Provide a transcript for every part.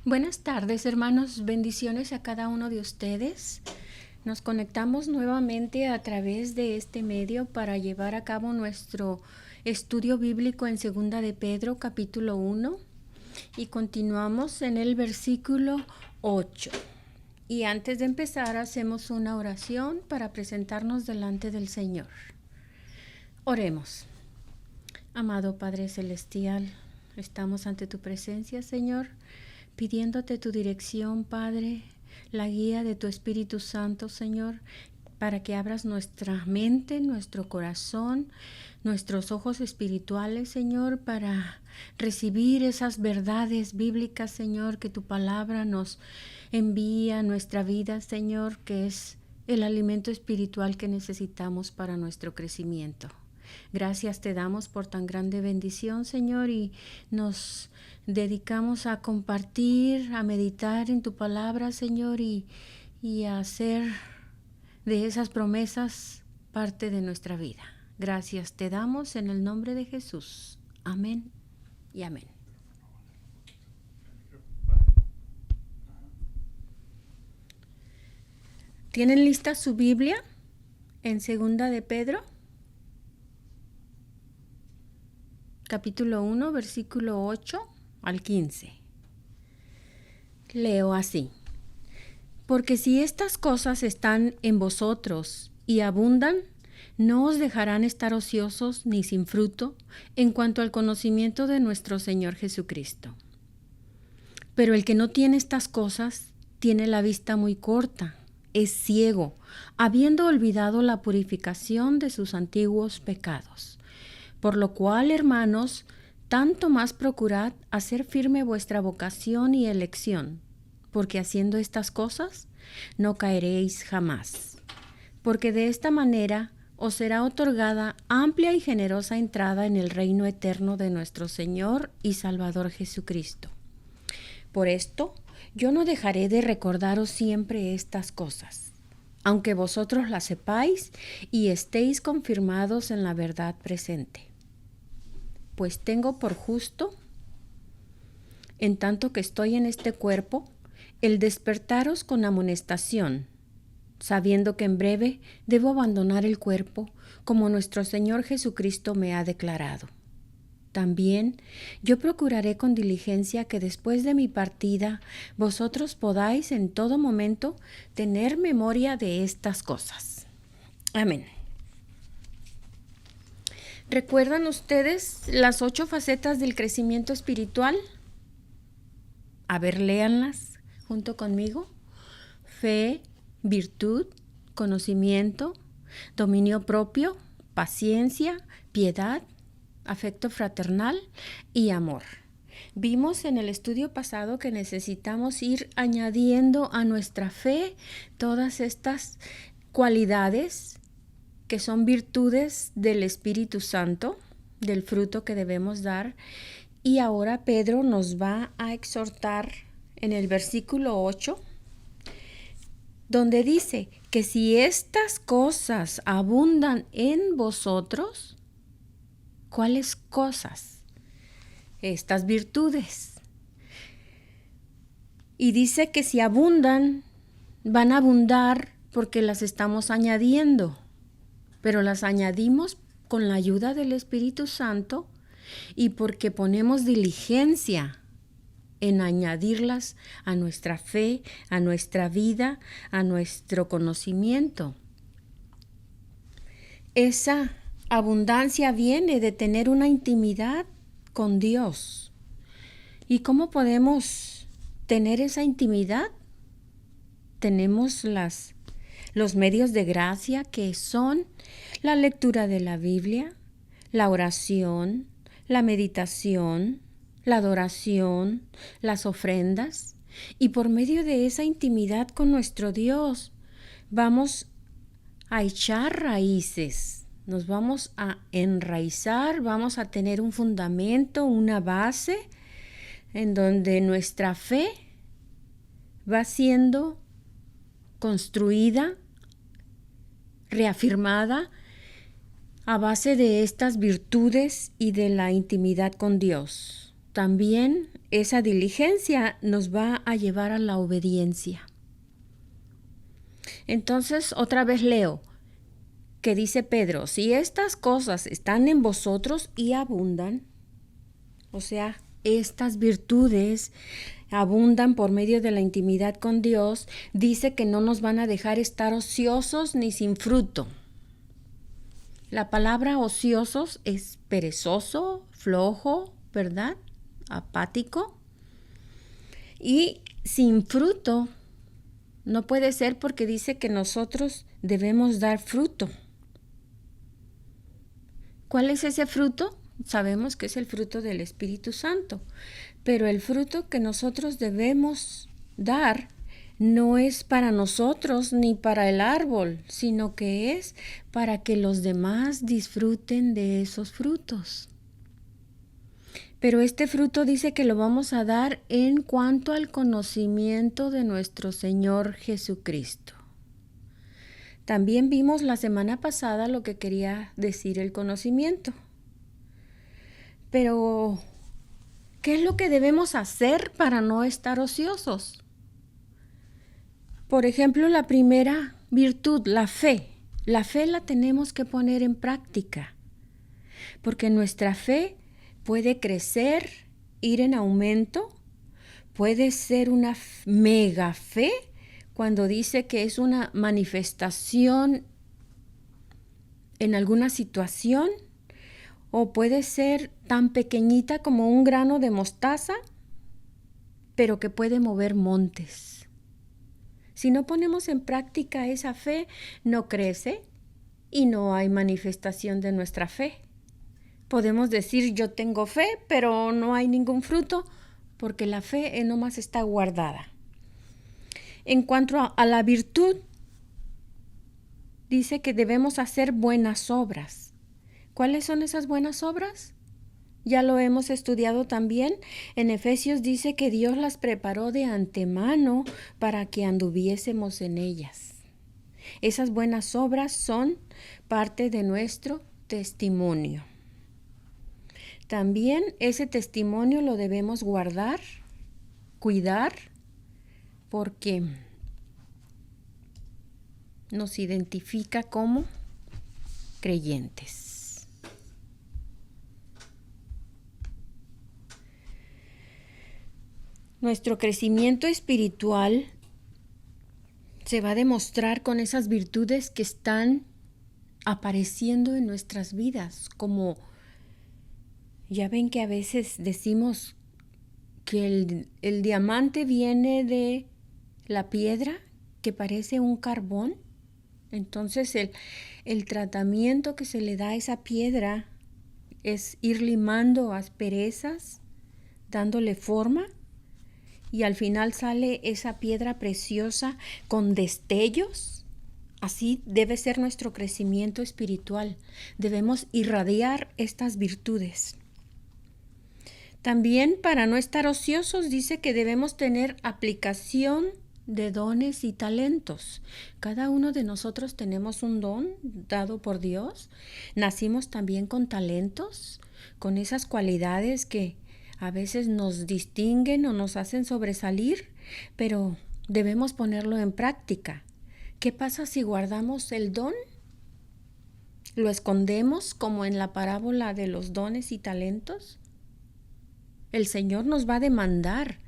Buenas tardes, hermanos. Bendiciones a cada uno de ustedes. Nos conectamos nuevamente a través de este medio para llevar a cabo nuestro estudio bíblico en Segunda de Pedro, capítulo 1, y continuamos en el versículo 8. Y antes de empezar, hacemos una oración para presentarnos delante del Señor. Oremos. Amado Padre Celestial, estamos ante tu presencia, Señor, pidiéndote tu dirección, Padre, la guía de tu Espíritu Santo, Señor, para que abras nuestra mente, nuestro corazón, nuestros ojos espirituales, Señor, para recibir esas verdades bíblicas, Señor, que tu palabra nos envía a nuestra vida, Señor, que es el alimento espiritual que necesitamos para nuestro crecimiento. Gracias te damos por tan grande bendición, Señor, y nos dedicamos a compartir, a meditar en tu palabra, Señor, y a hacer de esas promesas parte de nuestra vida. Gracias te damos en el nombre de Jesús. Amén y amén. ¿Tienen lista su Biblia en Segunda de Pedro? Capítulo 1, versículo 8 al 15. Leo así. Porque si estas cosas están en vosotros y abundan, no os dejarán estar ociosos ni sin fruto en cuanto al conocimiento de nuestro Señor Jesucristo. Pero el que no tiene estas cosas tiene la vista muy corta, es ciego, habiendo olvidado la purificación de sus antiguos pecados. Por lo cual, hermanos, tanto más procurad hacer firme vuestra vocación y elección, porque haciendo estas cosas no caeréis jamás. Porque de esta manera os será otorgada amplia y generosa entrada en el reino eterno de nuestro Señor y Salvador Jesucristo. Por esto, yo no dejaré de recordaros siempre estas cosas, aunque vosotros las sepáis y estéis confirmados en la verdad presente. Pues tengo por justo, en tanto que estoy en este cuerpo, el despertaros con amonestación, sabiendo que en breve debo abandonar el cuerpo, como nuestro Señor Jesucristo me ha declarado. También yo procuraré con diligencia que después de mi partida vosotros podáis en todo momento tener memoria de estas cosas. Amén. ¿Recuerdan ustedes las 8 facetas del crecimiento espiritual? A ver, léanlas junto conmigo. Fe, virtud, conocimiento, dominio propio, paciencia, piedad, afecto fraternal y amor. Vimos en el estudio pasado que necesitamos ir añadiendo a nuestra fe todas estas cualidades que son virtudes del Espíritu Santo, del fruto que debemos dar. Y ahora Pedro nos va a exhortar en el versículo 8, donde dice que si estas cosas abundan en vosotros, ¿cuáles cosas? Estas virtudes. Y dice que si abundan, van a abundar porque las estamos añadiendo. Pero las añadimos con la ayuda del Espíritu Santo y porque ponemos diligencia en añadirlas a nuestra fe, a nuestra vida, a nuestro conocimiento. Esa abundancia viene de tener una intimidad con Dios. ¿Y cómo podemos tener esa intimidad? Tenemos los medios de gracia que son la lectura de la Biblia, la oración, la meditación, la adoración, las ofrendas. Y por medio de esa intimidad con nuestro Dios vamos a echar raíces, nos vamos a enraizar, vamos a tener un fundamento, una base en donde nuestra fe va siendo construida, reafirmada a base de estas virtudes y de la intimidad con Dios. también esa diligencia nos va a llevar a la obediencia. Entonces, otra vez leo que dice Pedro, si estas cosas están en vosotros y abundan, o sea, estas virtudes abundan por medio de la intimidad con Dios, dice que no nos van a dejar estar ociosos ni sin fruto. La palabra ociosos es perezoso, flojo, ¿verdad? Apático. Y sin fruto no puede ser porque dice que nosotros debemos dar fruto. ¿Cuál es ese fruto? Sabemos que es el fruto del Espíritu Santo, pero el fruto que nosotros debemos dar no es para nosotros ni para el árbol, sino que es para que los demás disfruten de esos frutos. Pero este fruto dice que lo vamos a dar en cuanto al conocimiento de nuestro Señor Jesucristo. También vimos la semana pasada lo que quería decir el conocimiento. Pero, ¿qué es lo que debemos hacer para no estar ociosos? Por ejemplo, la primera virtud, la fe. La fe la tenemos que poner en práctica, porque nuestra fe puede crecer, ir en aumento, puede ser una mega fe cuando dice que es una manifestación en alguna situación, o puede ser tan pequeñita como un grano de mostaza, pero que puede mover montes. Si no ponemos en práctica esa fe, no crece y no hay manifestación de nuestra fe. Podemos decir yo tengo fe, pero no hay ningún fruto, porque la fe nomás está guardada. En cuanto a la virtud, dice que debemos hacer buenas obras. ¿Cuáles son esas buenas obras? Ya lo hemos estudiado también. En Efesios dice que Dios las preparó de antemano para que anduviésemos en ellas. Esas buenas obras son parte de nuestro testimonio. También ese testimonio lo debemos guardar, cuidar, porque nos identifica como creyentes. Nuestro crecimiento espiritual se va a demostrar con esas virtudes que están apareciendo en nuestras vidas, como ya ven que a veces decimos que el diamante viene de la piedra que parece un carbón. Entonces el tratamiento que se le da a esa piedra es ir limando asperezas, dándole forma, y al final sale esa piedra preciosa con destellos. Así debe ser nuestro crecimiento espiritual. Debemos irradiar estas virtudes. También, para no estar ociosos, dice que debemos tener aplicación de dones y talentos. Cada uno de nosotros tenemos un don dado por Dios. Nacimos también con talentos, con esas cualidades que a veces nos distinguen o nos hacen sobresalir, pero debemos ponerlo en práctica. ¿Qué pasa si guardamos el don? ¿Lo escondemos como en la parábola de los dones y talentos? El Señor nos va a demandar,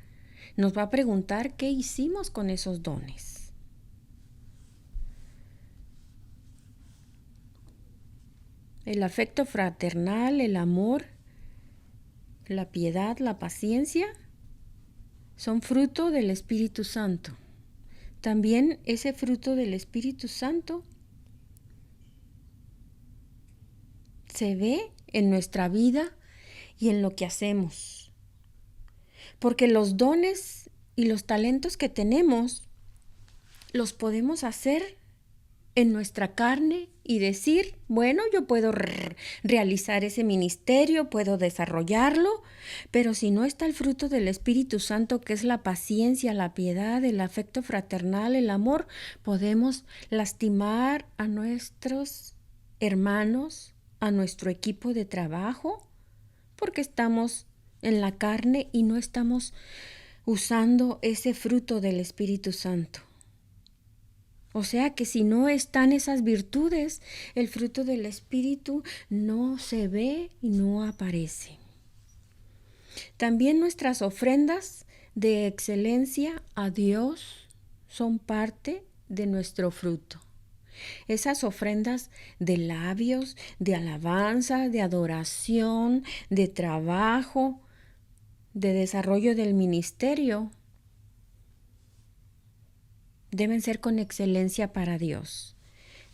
nos va a preguntar qué hicimos con esos dones. El afecto fraternal, el amor, la piedad, la paciencia, son fruto del Espíritu Santo. También ese fruto del Espíritu Santo se ve en nuestra vida y en lo que hacemos. Porque los dones y los talentos que tenemos los podemos hacer en nuestra carne y decir, bueno, yo puedo realizar ese ministerio, puedo desarrollarlo, pero si no está el fruto del Espíritu Santo, que es la paciencia, la piedad, el afecto fraternal, el amor, podemos lastimar a nuestros hermanos, a nuestro equipo de trabajo, porque estamos en la carne y no estamos usando ese fruto del Espíritu Santo. O sea que si no están esas virtudes, el fruto del Espíritu no se ve y no aparece. También nuestras ofrendas de excelencia a Dios son parte de nuestro fruto. Esas ofrendas de labios, de alabanza, de adoración, de trabajo, de desarrollo del ministerio, deben ser con excelencia para Dios.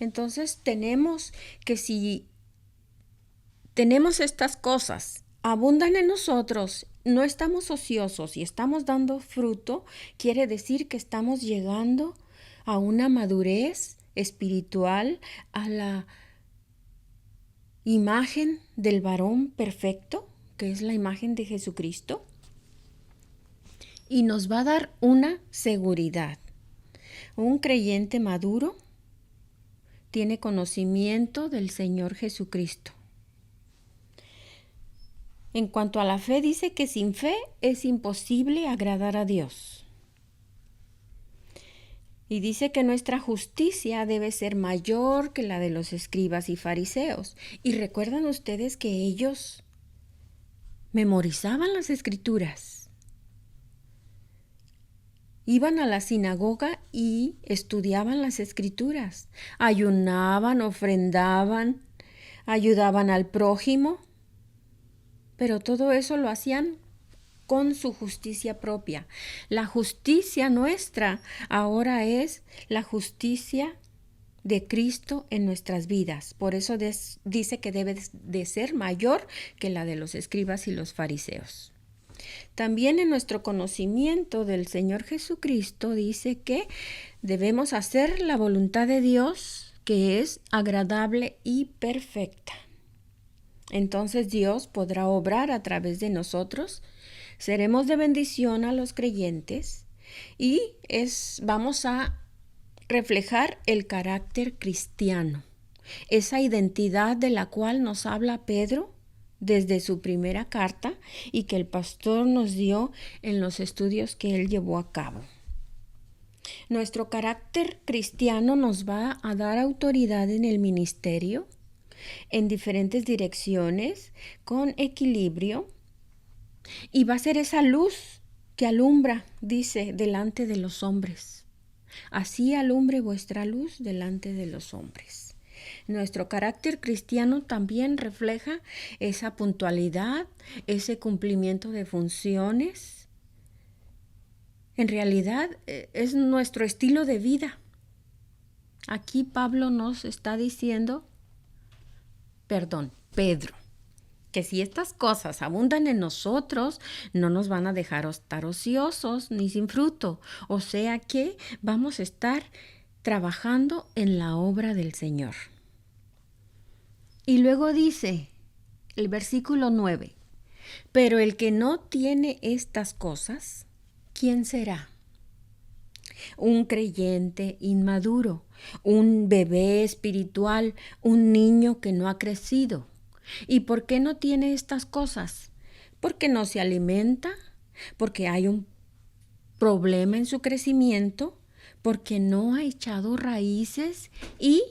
Entonces tenemos que, si tenemos estas cosas, abundan en nosotros, no estamos ociosos y estamos dando fruto, quiere decir que estamos llegando a una madurez espiritual, a la imagen del varón perfecto, que es la imagen de Jesucristo, y nos va a dar una seguridad. Un creyente maduro tiene conocimiento del Señor Jesucristo. En cuanto a la fe, dice que sin fe es imposible agradar a Dios. Y dice que nuestra justicia debe ser mayor que la de los escribas y fariseos. Y recuerdan ustedes que ellos memorizaban las escrituras. Iban a la sinagoga y estudiaban las escrituras. Ayunaban, ofrendaban, ayudaban al prójimo. Pero todo eso lo hacían con su justicia propia. La justicia nuestra ahora es la justicia de Cristo en nuestras vidas. Por eso dice que debe de ser mayor que la de los escribas y los fariseos. También en nuestro conocimiento del Señor Jesucristo dice que debemos hacer la voluntad de Dios, que es agradable y perfecta. Entonces Dios podrá obrar a través de nosotros, seremos de bendición a los creyentes y vamos a reflejar el carácter cristiano, esa identidad de la cual nos habla Pedro desde su primera carta y que el pastor nos dio en los estudios que él llevó a cabo. Nuestro carácter cristiano nos va a dar autoridad en el ministerio, en diferentes direcciones, con equilibrio, y va a ser esa luz que alumbra, dice, delante de los hombres. Así alumbre vuestra luz delante de los hombres. Nuestro carácter cristiano también refleja esa puntualidad, ese cumplimiento de funciones. En realidad es nuestro estilo de vida. Aquí Pedro nos está diciendo, que si estas cosas abundan en nosotros, no nos van a dejar estar ociosos ni sin fruto. O sea que vamos a estar trabajando en la obra del Señor. Y luego dice el versículo 9, pero el que no tiene estas cosas, ¿quién será? Un creyente inmaduro, un bebé espiritual, un niño que no ha crecido. ¿Y por qué no tiene estas cosas? Porque no se alimenta, porque hay un problema en su crecimiento, porque no ha echado raíces y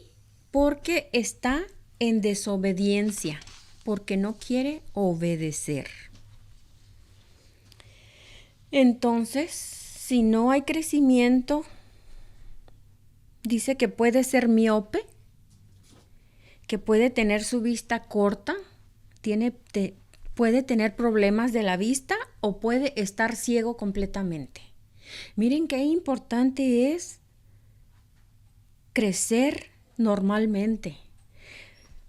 porque está en desobediencia, porque no quiere obedecer. Entonces, si no hay crecimiento, dice que puede ser miope, que puede tener su vista corta, puede tener problemas de la vista o puede estar ciego completamente. Miren qué importante es crecer normalmente.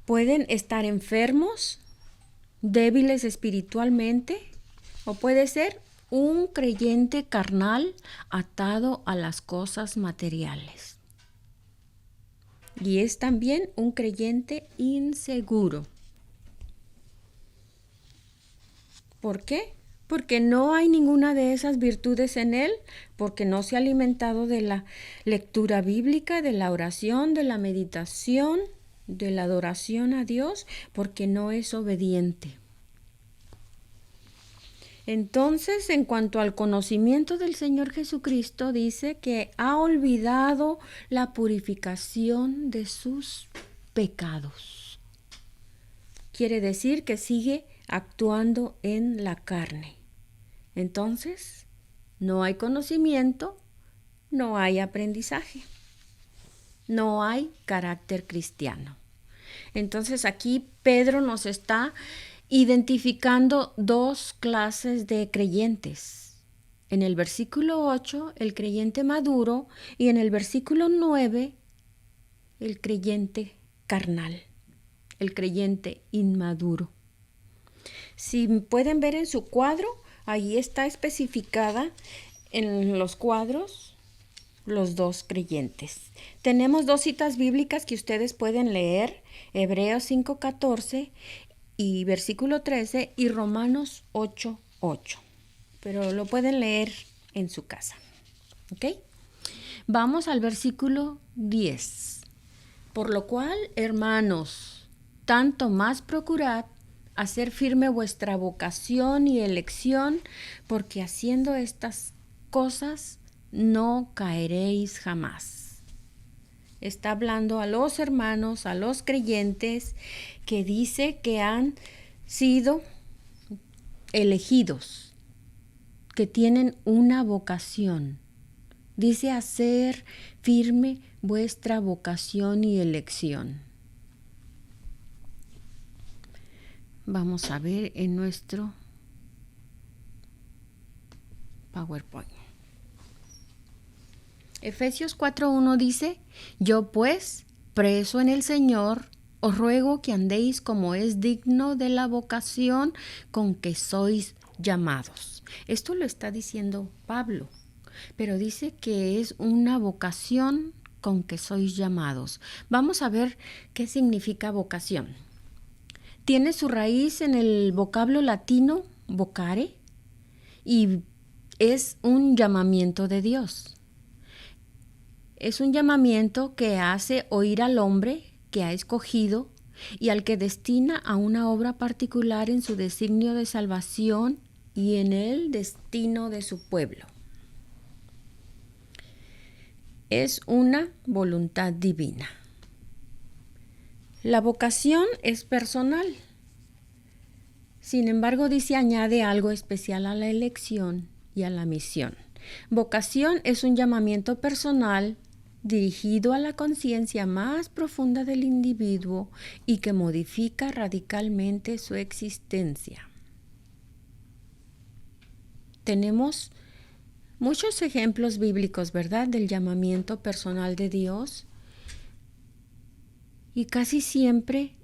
Pueden estar enfermos, débiles espiritualmente, o puede ser un creyente carnal atado a las cosas materiales. Y es también un creyente inseguro. ¿Por qué? Porque no hay ninguna de esas virtudes en él, porque no se ha alimentado de la lectura bíblica, de la oración, de la meditación, de la adoración a Dios, porque no es obediente. Entonces, en cuanto al conocimiento del Señor Jesucristo, dice que ha olvidado la purificación de sus pecados. Quiere decir que sigue actuando en la carne. Entonces, no hay conocimiento, no hay aprendizaje, no hay carácter cristiano. Entonces, aquí Pedro nos está identificando dos clases de creyentes. En el versículo 8, el creyente maduro, y en el versículo 9, el creyente carnal, el creyente inmaduro. Si pueden ver en su cuadro, ahí está especificada en los cuadros los dos creyentes. Tenemos dos citas bíblicas que ustedes pueden leer, Hebreos 5:14 y versículo 13 y Romanos 8:8. Pero lo pueden leer en su casa. ¿Ok? Vamos al versículo 10. Por lo cual, hermanos, tanto más procurad hacer firme vuestra vocación y elección, porque haciendo estas cosas no caeréis jamás. Está hablando a los hermanos, a los creyentes, que dice que han sido elegidos, que tienen una vocación. Dice hacer firme vuestra vocación y elección. Vamos a ver en nuestro PowerPoint. Efesios 4:1 dice, yo pues, preso en el Señor, os ruego que andéis como es digno de la vocación con que sois llamados. Esto lo está diciendo Pablo, pero dice que es una vocación con que sois llamados. Vamos a ver qué significa vocación. Tiene su raíz en el vocablo latino vocare y es un llamamiento de Dios. Es un llamamiento que hace oír al hombre que ha escogido y al que destina a una obra particular en su designio de salvación y en el destino de su pueblo. Es una voluntad divina. La vocación es personal. Sin embargo, añade algo especial a la elección y a la misión. Vocación es un llamamiento personal dirigido a la conciencia más profunda del individuo y que modifica radicalmente su existencia. Tenemos muchos ejemplos bíblicos, ¿verdad?, del llamamiento personal de Dios, y casi siempre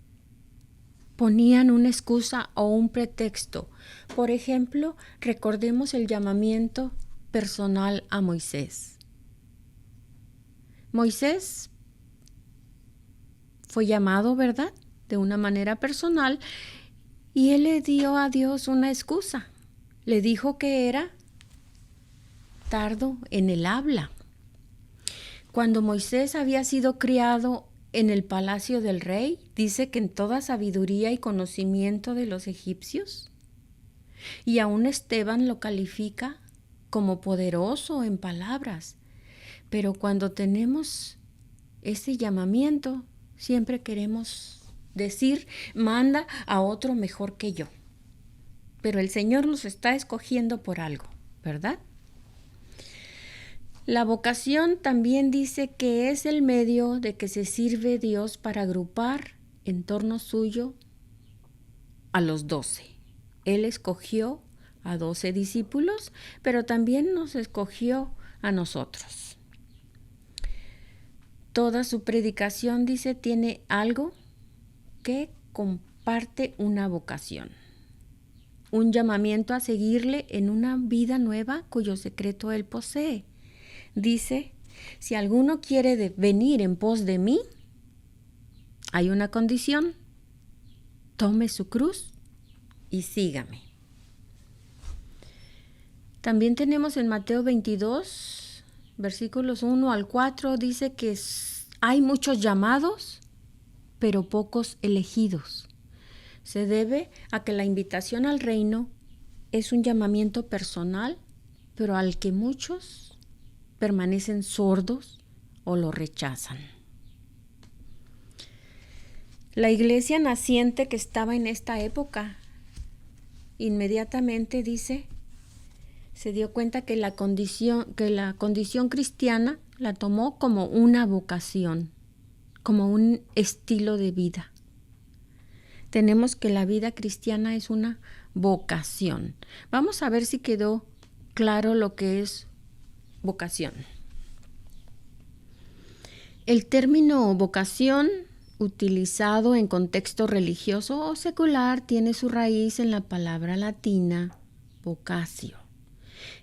ponían una excusa o un pretexto. Por ejemplo, recordemos el llamamiento personal a Moisés. Moisés fue llamado, ¿verdad?, de una manera personal, y él le dio a Dios una excusa. Le dijo que era tardo en el habla. Cuando Moisés había sido criado en el palacio del rey, dice que en toda sabiduría y conocimiento de los egipcios, y aún Esteban lo califica como poderoso en palabras. Pero cuando tenemos ese llamamiento, siempre queremos decir, manda a otro mejor que yo. Pero el Señor nos está escogiendo por algo, ¿verdad? La vocación también dice que es el medio de que se sirve Dios para agrupar en torno suyo a los 12. Él escogió a 12 discípulos, pero también nos escogió a nosotros. Toda su predicación, dice, tiene algo que comparte una vocación, un llamamiento a seguirle en una vida nueva cuyo secreto él posee. Dice, si alguno quiere venir en pos de mí, hay una condición: tome su cruz y sígame. También tenemos en Mateo 22, versículos 1 al 4, dice que hay muchos llamados, pero pocos elegidos. Se debe a que la invitación al reino es un llamamiento personal, pero al que muchos permanecen sordos o lo rechazan. La iglesia naciente que estaba en esta época, inmediatamente se dio cuenta que la condición cristiana la tomó como una vocación, como un estilo de vida. Tenemos que la vida cristiana es una vocación. Vamos a ver si quedó claro lo que es vocación. El término vocación, utilizado en contexto religioso o secular, tiene su raíz en la palabra latina vocatio,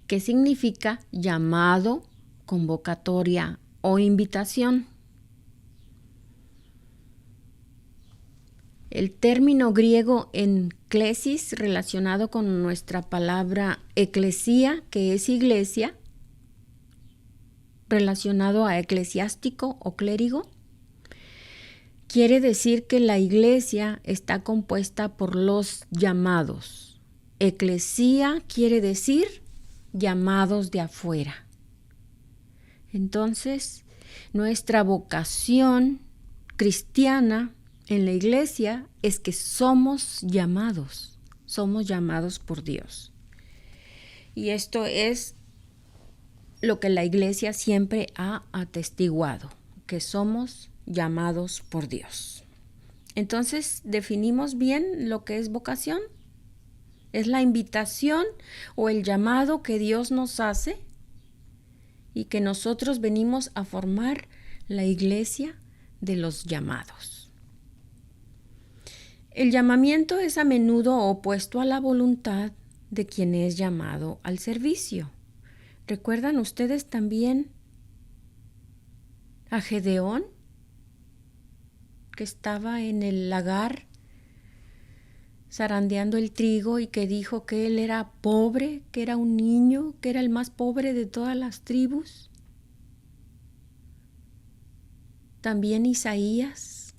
que significa llamado, convocatoria o invitación. El término griego enklesis, relacionado con nuestra palabra eclesía, que es iglesia, relacionado a eclesiástico o clérigo, quiere decir que la iglesia está compuesta por los llamados. Eclesía quiere decir llamados de afuera. Entonces, nuestra vocación cristiana en la iglesia es que somos llamados por Dios. Y esto es lo que la iglesia siempre ha atestiguado, que somos llamados por Dios. Entonces, definimos bien lo que es vocación. Es la invitación o el llamado que Dios nos hace y que nosotros venimos a formar la iglesia de los llamados. El llamamiento es a menudo opuesto a la voluntad de quien es llamado al servicio. ¿Recuerdan ustedes también a Gedeón, que estaba en el lagar zarandeando el trigo y que dijo que él era pobre, que era un niño, que era el más pobre de todas las tribus? También Isaías,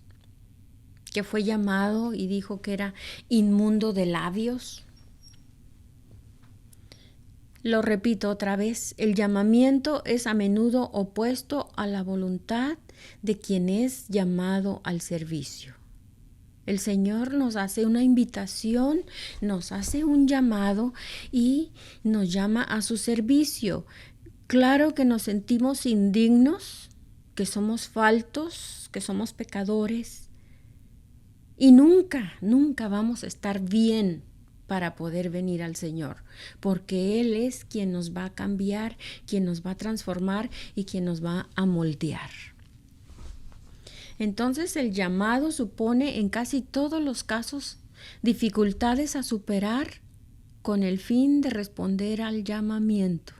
que fue llamado y dijo que era inmundo de labios. Lo repito otra vez, el llamamiento es a menudo opuesto a la voluntad de quien es llamado al servicio. El Señor nos hace una invitación, nos hace un llamado y nos llama a su servicio. Claro que nos sentimos indignos, que somos faltos, que somos pecadores y nunca vamos a estar bien para poder venir al Señor, porque Él es quien nos va a cambiar, quien nos va a transformar y quien nos va a moldear. Entonces el llamado supone en casi todos los casos dificultades a superar con el fin de responder al llamamiento.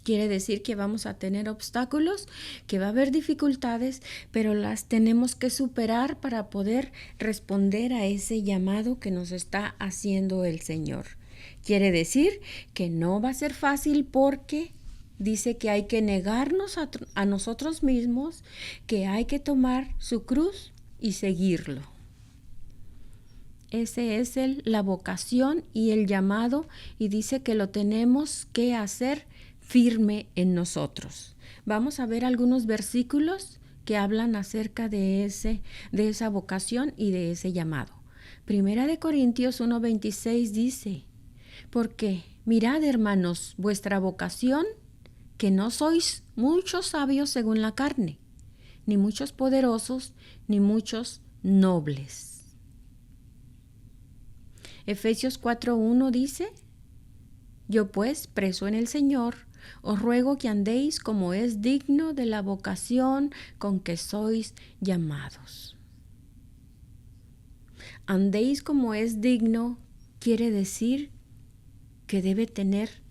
Quiere decir que vamos a tener obstáculos, que va a haber dificultades, pero las tenemos que superar para poder responder a ese llamado que nos está haciendo el Señor. Quiere decir que no va a ser fácil porque dice que hay que negarnos a nosotros mismos, que hay que tomar su cruz y seguirlo. Ese es la vocación y el llamado, y dice que lo tenemos que hacer firme en nosotros. Vamos a ver algunos versículos que hablan acerca de esa vocación y de ese llamado. Primera de Corintios 1:26 dice: porque mirad, hermanos, vuestra vocación, que no sois muchos sabios según la carne, ni muchos poderosos, ni muchos nobles. Efesios 4:1 dice: yo pues, preso en el Señor, os ruego que andéis como es digno de la vocación con que sois llamados. Andéis como es digno quiere decir que debe tener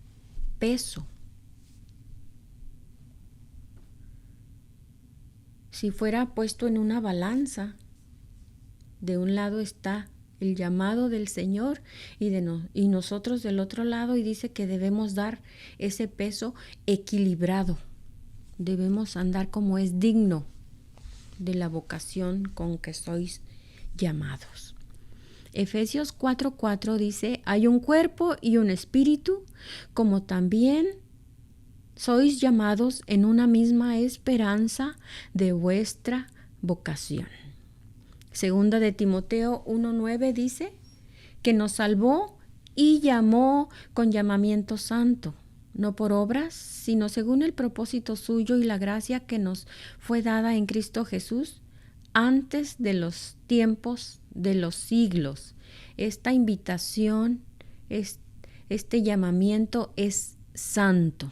peso. Si fuera puesto en una balanza, de un lado está el llamado del Señor y nosotros del otro lado, y dice que debemos dar ese peso equilibrado. Debemos andar como es digno de la vocación con que sois llamados. Efesios 4:4 dice, hay un cuerpo y un espíritu, como también sois llamados en una misma esperanza de vuestra vocación. Segunda de Timoteo 1:9 dice que nos salvó y llamó con llamamiento santo, no por obras, sino según el propósito suyo y la gracia que nos fue dada en Cristo Jesús antes de los tiempos de los siglos. Esta invitación, este llamamiento es santo.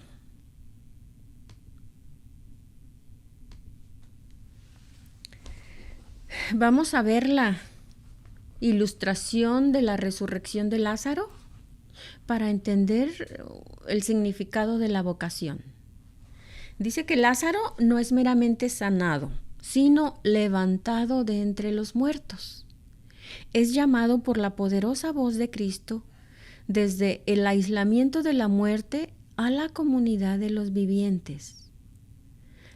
Vamos a ver la ilustración de la resurrección de Lázaro para entender el significado de la vocación. Dice que Lázaro no es meramente sanado, sino levantado de entre los muertos. Es llamado por la poderosa voz de Cristo desde el aislamiento de la muerte a la comunidad de los vivientes.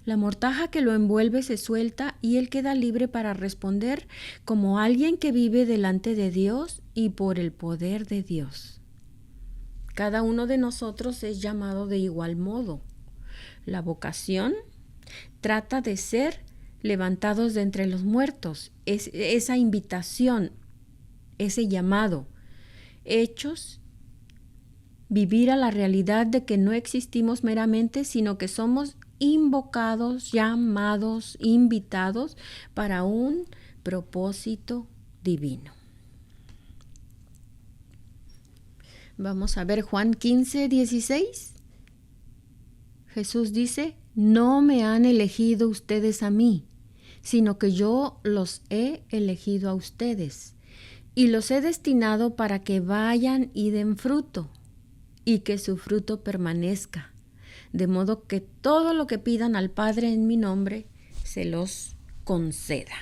La mortaja que lo envuelve se suelta y él queda libre para responder como alguien que vive delante de Dios y por el poder de Dios. Cada uno de nosotros es llamado de igual modo. La vocación trata de ser levantados de entre los muertos. Es esa invitación, ese llamado. Hechos, vivir a la realidad de que no existimos meramente, sino que somos invocados, llamados, invitados para un propósito divino. Vamos a ver Juan 15:16. Jesús dice, no me han elegido ustedes a mí, sino que yo los he elegido a ustedes y los he destinado para que vayan y den fruto y que su fruto permanezca. De modo que todo lo que pidan al Padre en mi nombre, se los conceda.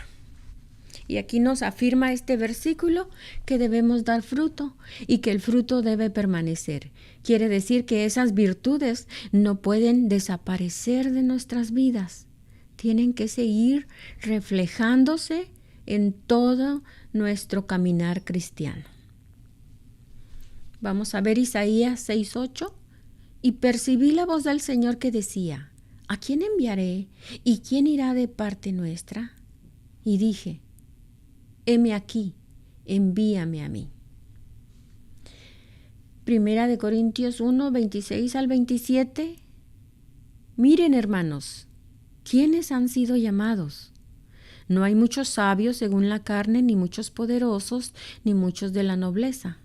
Y aquí nos afirma este versículo que debemos dar fruto y que el fruto debe permanecer. Quiere decir que esas virtudes no pueden desaparecer de nuestras vidas. Tienen que seguir reflejándose en todo nuestro caminar cristiano. Vamos a ver Isaías 6:8. Y percibí la voz del Señor que decía, ¿a quién enviaré y quién irá de parte nuestra? Y dije, heme aquí, envíame a mí. Primera de Corintios 1:26-27. Miren, hermanos, ¿quiénes han sido llamados? No hay muchos sabios según la carne, ni muchos poderosos, ni muchos de la nobleza.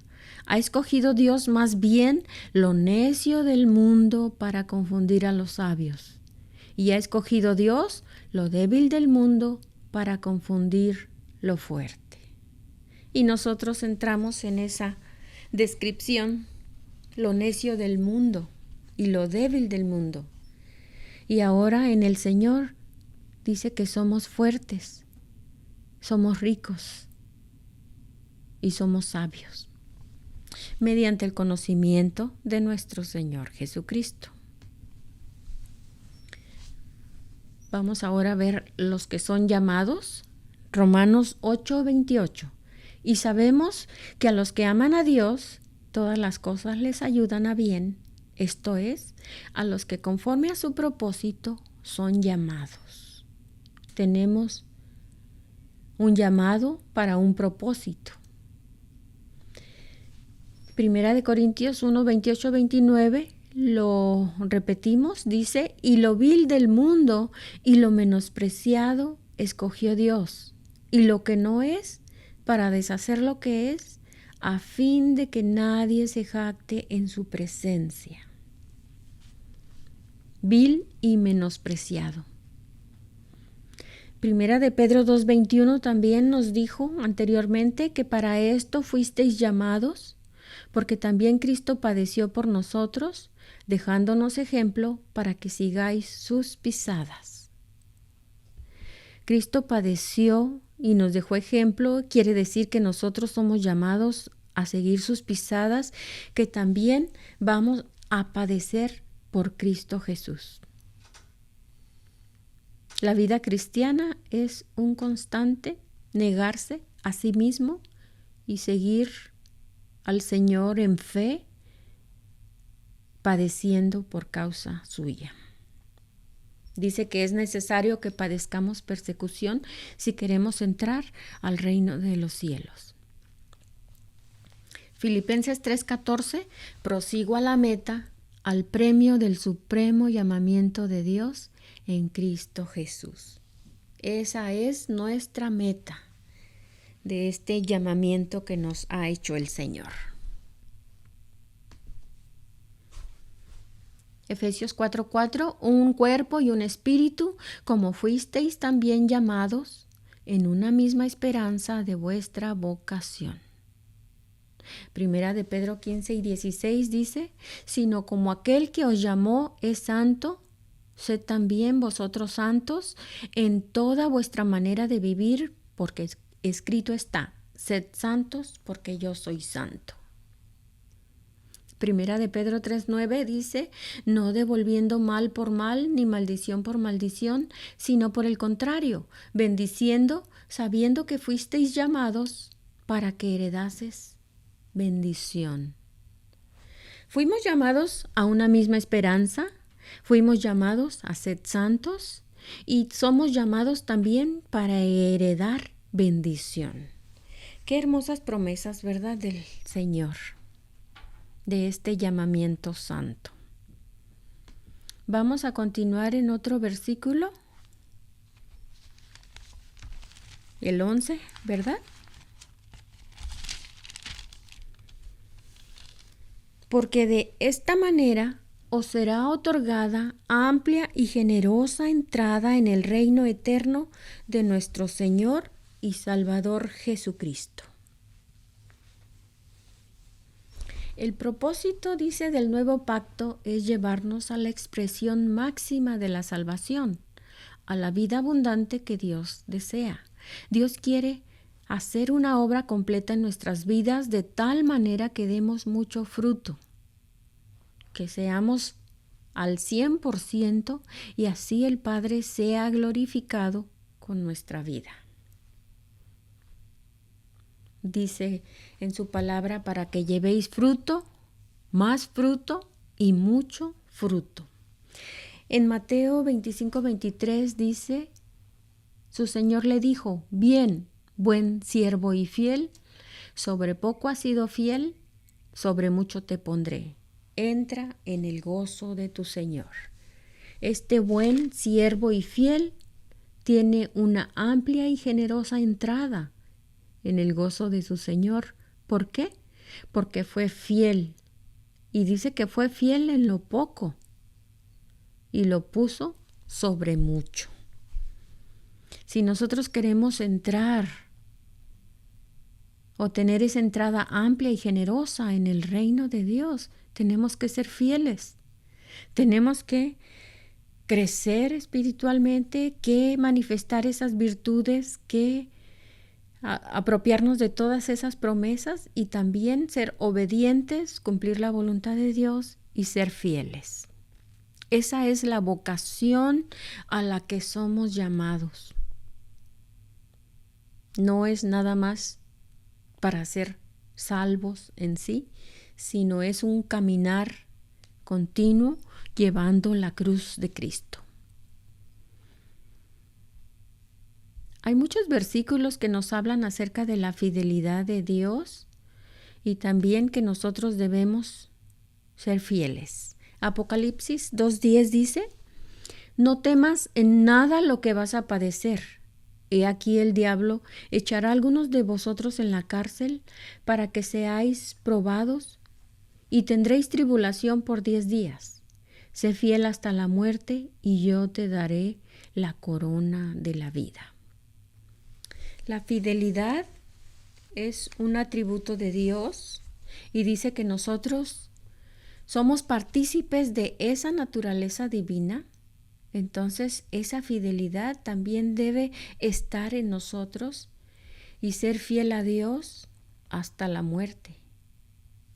Ha escogido Dios más bien lo necio del mundo para confundir a los sabios. Y ha escogido Dios lo débil del mundo para confundir lo fuerte. Y nosotros entramos en esa descripción, lo necio del mundo y lo débil del mundo. Y ahora en el Señor dice que somos fuertes, somos ricos y somos sabios, mediante el conocimiento de nuestro Señor Jesucristo. Vamos ahora a ver los que son llamados. Romanos 8:28. Y sabemos que a los que aman a Dios, todas las cosas les ayudan a bien, esto es, a los que conforme a su propósito son llamados. Tenemos un llamado para un propósito. Primera de Corintios 1:28-29, lo repetimos, dice, y lo vil del mundo y lo menospreciado escogió Dios, y lo que no es, para deshacer lo que es, a fin de que nadie se jacte en su presencia. Vil y menospreciado. Primera de Pedro 2:21 también nos dijo anteriormente que para esto fuisteis llamados, porque también Cristo padeció por nosotros, dejándonos ejemplo para que sigáis sus pisadas. Cristo padeció y nos dejó ejemplo, quiere decir que nosotros somos llamados a seguir sus pisadas, que también vamos a padecer por Cristo Jesús. La vida cristiana es un constante negarse a sí mismo y seguir al Señor en fe, padeciendo por causa suya. Dice que es necesario que padezcamos persecución si queremos entrar al reino de los cielos. Filipenses 3:14, prosigo a la meta, al premio del supremo llamamiento de Dios en Cristo Jesús. Esa es nuestra meta de este llamamiento que nos ha hecho el Señor. Efesios 4:4, un cuerpo y un espíritu, como fuisteis también llamados, en una misma esperanza de vuestra vocación. Primera de Pedro 15:16 dice, sino como aquel que os llamó es santo, sed también vosotros santos en toda vuestra manera de vivir, porque escrito está, sed santos porque yo soy santo. Primera de Pedro 3:9 dice, no devolviendo mal por mal, ni maldición por maldición, sino por el contrario, bendiciendo, sabiendo que fuisteis llamados para que heredases bendición. Fuimos llamados a una misma esperanza, fuimos llamados a ser santos y somos llamados también para heredar bendición. Qué hermosas promesas, ¿verdad?, del Señor, de este llamamiento santo. Vamos a continuar en otro versículo, el 11, ¿verdad? Porque de esta manera os será otorgada amplia y generosa entrada en el reino eterno de nuestro Señor y Salvador Jesucristo. El propósito, dice, del nuevo pacto es llevarnos a la expresión máxima de la salvación, a la vida abundante que Dios desea. Dios quiere hacer una obra completa en nuestras vidas de tal manera que demos mucho fruto, que seamos al 100% y así el Padre sea glorificado con nuestra vida. Dice en su palabra, para que llevéis fruto, más fruto y mucho fruto. En Mateo 25:23 dice, su Señor le dijo, bien, buen siervo y fiel, sobre poco has sido fiel, sobre mucho te pondré. Entra en el gozo de tu Señor. Este buen siervo y fiel tiene una amplia y generosa entrada en el gozo de su Señor. ¿Por qué? Porque fue fiel. Y dice que fue fiel en lo poco y lo puso sobre mucho. Si nosotros queremos entrar o tener esa entrada amplia y generosa en el reino de Dios, tenemos que ser fieles. Tenemos que crecer espiritualmente, que manifestar esas virtudes, que apropiarnos de todas esas promesas y también ser obedientes, cumplir la voluntad de Dios y ser fieles. Esa es la vocación a la que somos llamados. No es nada más para ser salvos en sí, sino es un caminar continuo llevando la cruz de Cristo. Hay muchos versículos que nos hablan acerca de la fidelidad de Dios y también que nosotros debemos ser fieles. Apocalipsis 2:10 dice, no temas en nada lo que vas a padecer. He aquí el diablo echará a algunos de vosotros en la cárcel para que seáis probados y tendréis tribulación por 10 días. Sé fiel hasta la muerte y yo te daré la corona de la vida. La fidelidad es un atributo de Dios y dice que nosotros somos partícipes de esa naturaleza divina. Entonces esa fidelidad también debe estar en nosotros y ser fiel a Dios hasta la muerte.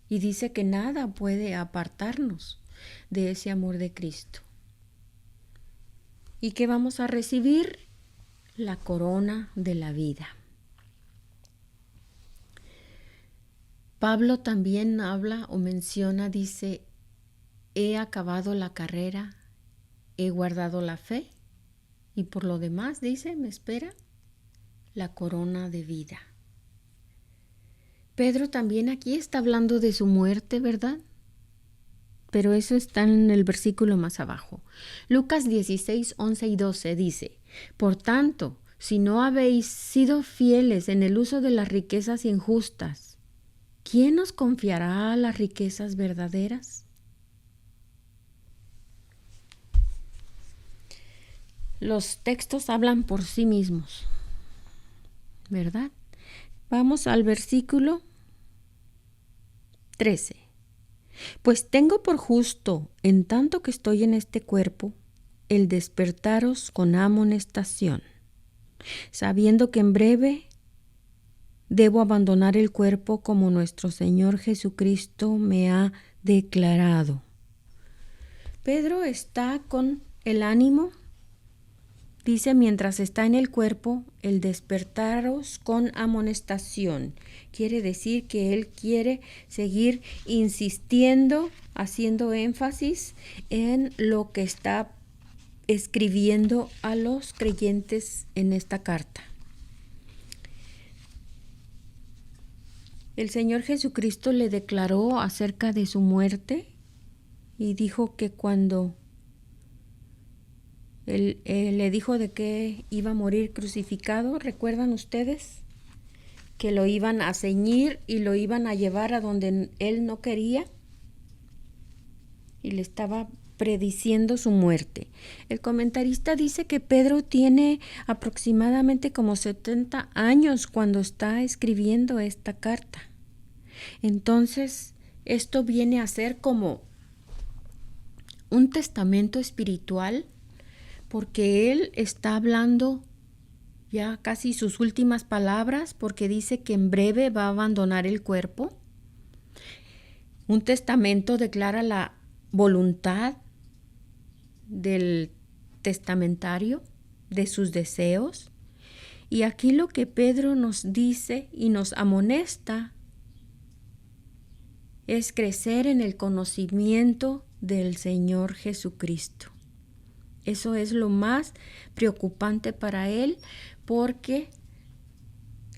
Y dice que nada puede apartarnos de ese amor de Cristo. ¿Y qué vamos a recibir? La corona de la vida. Pablo también habla o menciona, dice, he acabado la carrera, he guardado la fe y por lo demás, dice, me espera la corona de vida. Pedro también aquí está hablando de su muerte, ¿verdad? Pero eso está en el versículo más abajo. Lucas 16, 11 y 12 dice, por tanto, si no habéis sido fieles en el uso de las riquezas injustas, ¿quién os confiará las riquezas verdaderas? Los textos hablan por sí mismos, ¿verdad? Vamos al versículo 13. Pues tengo por justo, en tanto que estoy en este cuerpo, el despertaros con amonestación, sabiendo que en breve debo abandonar el cuerpo como nuestro Señor Jesucristo me ha declarado. Pedro está con el ánimo, dice, mientras está en el cuerpo, el despertaros con amonestación. Quiere decir que él quiere seguir insistiendo, haciendo énfasis en lo que está escribiendo a los creyentes en esta carta. El Señor Jesucristo le declaró acerca de su muerte y dijo que cuando Él le dijo de que iba a morir crucificado, ¿recuerdan ustedes? Que lo iban a ceñir y lo iban a llevar a donde él no quería y le estaba prediciendo su muerte. El comentarista dice que Pedro tiene aproximadamente como 70 años cuando está escribiendo esta carta. Entonces, esto viene a ser como un testamento espiritual, porque él está hablando ya casi sus últimas palabras, porque dice que en breve va a abandonar el cuerpo. Un testamento declara la voluntad del testamentario, de sus deseos. Y aquí lo que Pedro nos dice y nos amonesta es crecer en el conocimiento del Señor Jesucristo. Eso es lo más preocupante para él, porque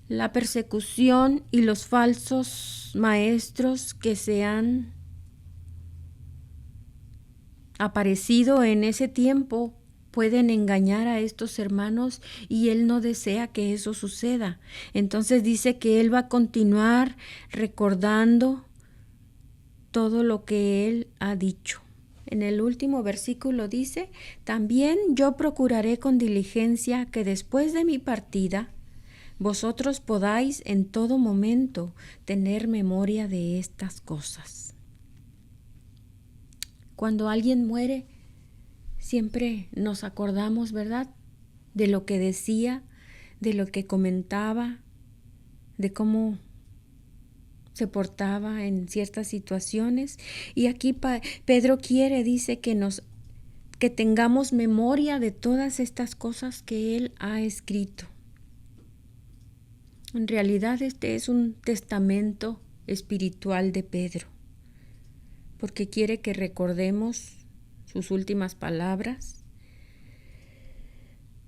la persecución y los falsos maestros que se han aparecido en ese tiempo pueden engañar a estos hermanos y él no desea que eso suceda. Entonces dice que él va a continuar recordando todo lo que él ha dicho. En el último versículo dice, también yo procuraré con diligencia que después de mi partida vosotros podáis en todo momento tener memoria de estas cosas. Cuando alguien muere, siempre nos acordamos, ¿verdad?, de lo que decía, de lo que comentaba, de cómo se portaba en ciertas situaciones. Y aquí Pedro dice que tengamos memoria de todas estas cosas que él ha escrito. En realidad este es un testamento espiritual de Pedro, porque quiere que recordemos sus últimas palabras,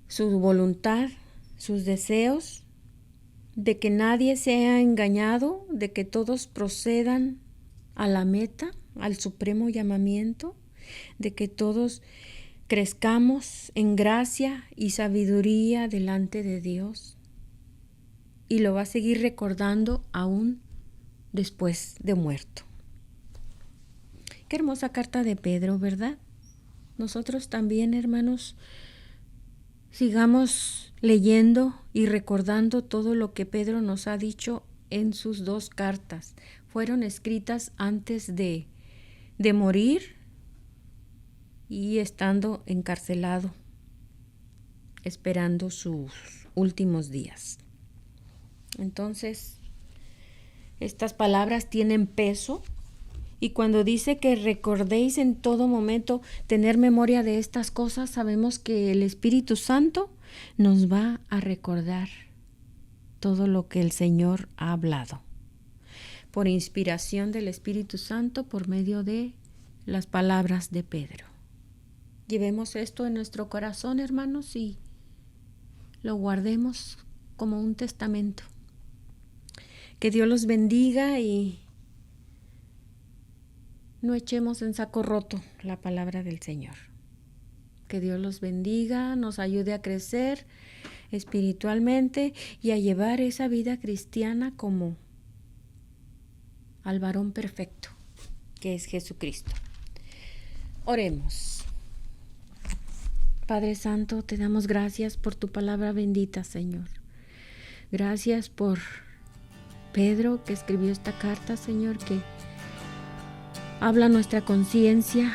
su voluntad, sus deseos, de que nadie sea engañado, de que todos procedan a la meta, al supremo llamamiento, de que todos crezcamos en gracia y sabiduría delante de Dios. Y lo va a seguir recordando aún después de muerto. Qué hermosa carta de Pedro, ¿verdad? Nosotros también, hermanos, sigamos leyendo y recordando todo lo que Pedro nos ha dicho en sus 2 cartas. Fueron escritas antes de morir y estando encarcelado, esperando sus últimos días. Entonces, estas palabras tienen peso. Y cuando dice que recordéis en todo momento tener memoria de estas cosas, sabemos que el Espíritu Santo nos va a recordar todo lo que el Señor ha hablado. por inspiración del Espíritu Santo por medio de las palabras de Pedro. Llevemos esto en nuestro corazón, hermanos, y lo guardemos como un testamento. Que Dios los bendiga y no echemos en saco roto la palabra del Señor. Que Dios los bendiga, nos ayude a crecer espiritualmente y a llevar esa vida cristiana como al varón perfecto, que es Jesucristo. Oremos. Padre Santo, te damos gracias por tu palabra bendita, Señor. Gracias por Pedro, que escribió esta carta, Señor, que habla a nuestra conciencia,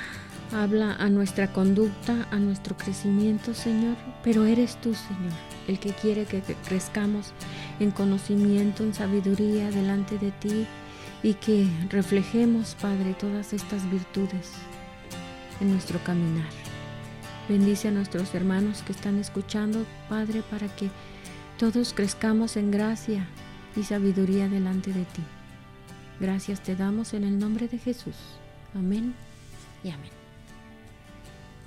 habla a nuestra conducta, a nuestro crecimiento, Señor. Pero eres tú, Señor, el que quiere que crezcamos en conocimiento, en sabiduría delante de ti y que reflejemos, Padre, todas estas virtudes en nuestro caminar. Bendice a nuestros hermanos que están escuchando, Padre, para que todos crezcamos en gracia y sabiduría delante de ti. Gracias te damos en el nombre de Jesús. Amén y amén.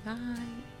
Bye.